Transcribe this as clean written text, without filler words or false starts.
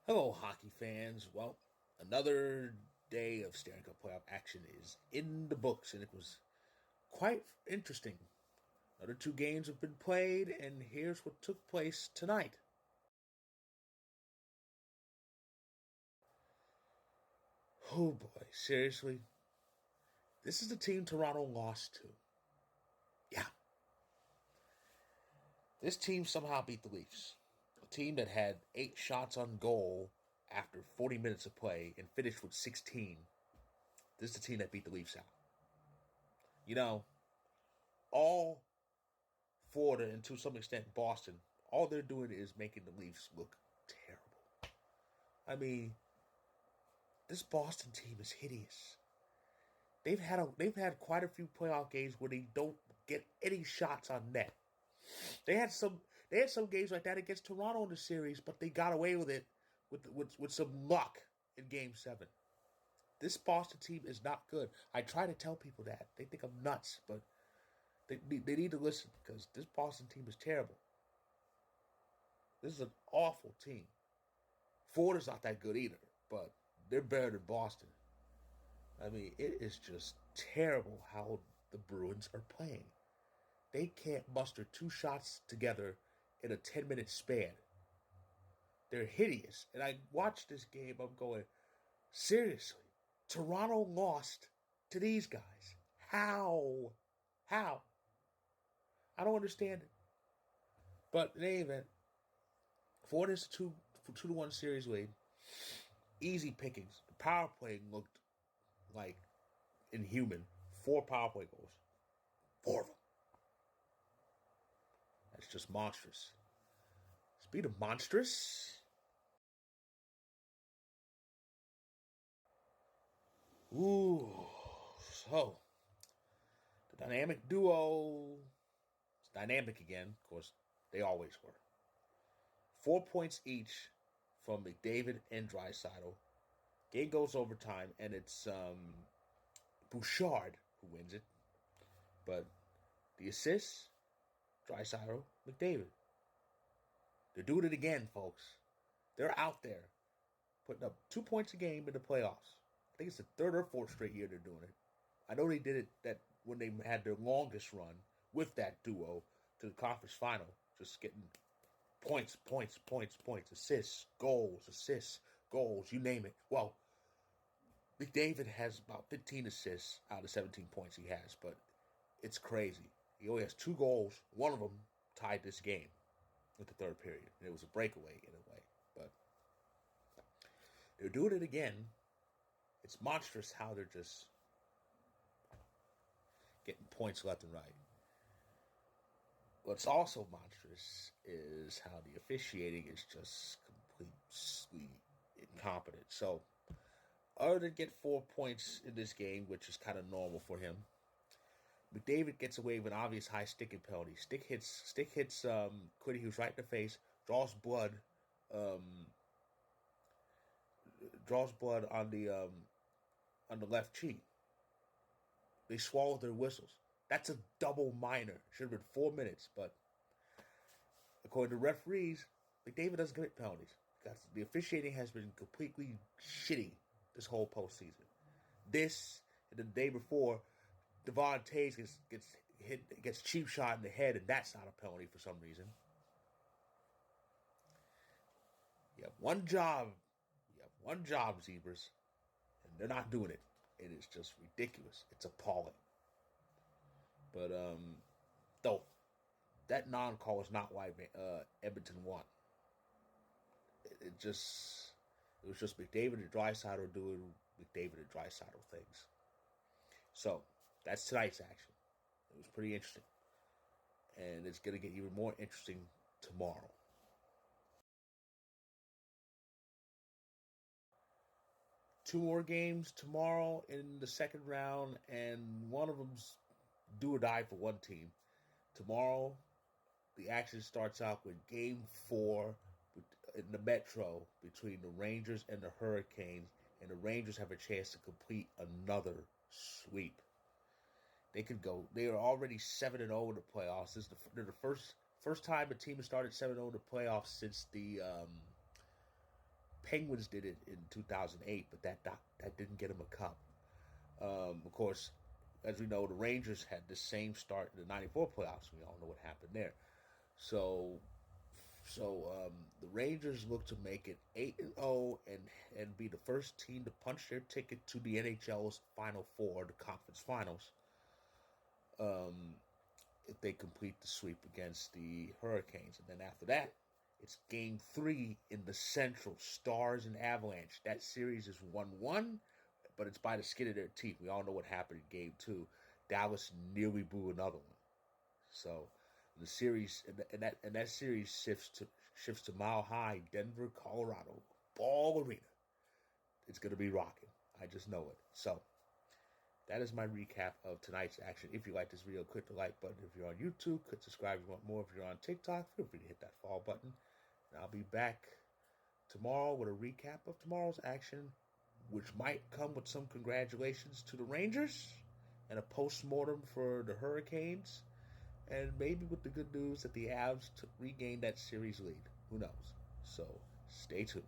Hello, hockey fans. Well, another day of Stanley Cup playoff action is in the books, and it was quite interesting. Another two games have been played, and here's what took place tonight. Oh boy, seriously? This is the team Toronto lost to. Yeah, this team somehow beat the Leafs. A team that had 8 shots on goal after 40 minutes of play and finished with 16. This is the team that beat the Leafs out. You know, all Florida and to some extent Boston, all they're doing is making the Leafs look terrible. I mean, this Boston team is hideous. They've had quite a few playoff games where they don't get any shots on net. They had some games like that against Toronto in the series, but they got away with it with some luck in Game 7. This Boston team is not good. I try to tell people that they think I'm nuts, but they need to listen because this Boston team is terrible. This is an awful team. Florida's not that good either, but they're better than Boston. I mean, it is just terrible how the Bruins are playing. They can't muster 2 shots together in a 10-minute span. They're hideous. And I watched this game, I'm going, seriously, Toronto lost to these guys. How? How? I don't understand it. But in any event, Florida's 2-1 series lead. Easy pickings. The power play looked like inhuman. 4 power play goals. 4 of them. That's just monstrous. Speed of monstrous. Ooh. So, the dynamic duo. It's dynamic again. Of course, they always were. 4 points each from McDavid and Draisaitl. Game goes overtime, and it's Bouchard who wins it. But the assists, Draisaitl, McDavid. They're doing it again, folks. They're out there putting up 2 points a game in the playoffs. I think it's the third or fourth straight year they're doing it. I know they did it that when they had their longest run with that duo to the conference final, just getting points, points, points, points, assists, goals, you name it. Well, McDavid has about 15 assists out of 17 points he has, but it's crazy. He only has 2 goals. One of them tied this game with the third period. And it was a breakaway in a way. But they're doing it again. It's monstrous how they're just getting points left and right. What's also monstrous is how the officiating is just completely incompetent. So, other than get 4 points in this game, which is kind of normal for him, McDavid gets away with an obvious high sticking penalty. Stick hits Quiddy Hughes right in the face, um, draws blood on the left cheek. They swallowed their whistles. That's a double minor. Should have been 4 minutes, but according to referees, McDavid doesn't commit penalties. Because the officiating has been completely shitty this whole postseason. This and the day before, Devon Taves gets cheap shot in the head, and that's not a penalty for some reason. You have one job. You have one job, Zebras, and they're not doing it. It is just ridiculous. It's appalling. But though that non-call is not why Edmonton won. It was just McDavid and Draisaitl doing McDavid and Draisaitl things. So that's tonight's action. It was pretty interesting, and it's going to get even more interesting tomorrow. Two more games tomorrow in the second round, and one of them's do or die for one team. Tomorrow, the action starts out with Game 4 in the Metro between the Rangers and the Hurricanes, and the Rangers have a chance to complete another sweep. They could go. They are already 7-0 in the playoffs. They're the first time a team has started 7-0 in the playoffs since the Penguins did it in 2008, but that didn't get them a cup. Of course, as we know, the Rangers had the same start in the '94 playoffs. We all know what happened there. So, the Rangers look to make it 8-0 and be the first team to punch their ticket to the NHL's Final Four, the conference finals. If they complete the sweep against the Hurricanes, and then after that, it's Game 3 in the Central, Stars and Avalanche. That series is 1-1, but it's by the skin of their teeth. We all know what happened in Game 2. Dallas nearly blew another one. So the series and that series shifts to Mile High, Denver, Colorado, Ball Arena. It's gonna be rocking. I just know it. So that is my recap of tonight's action. If you like this video, click the like button. If you're on YouTube, click subscribe if you want more. If you're on TikTok, feel free to hit that follow button. And I'll be back tomorrow with a recap of tomorrow's action, which might come with some congratulations to the Rangers and a post-mortem for the Hurricanes, and maybe with the good news that the Avs regained that series lead. Who knows? So stay tuned.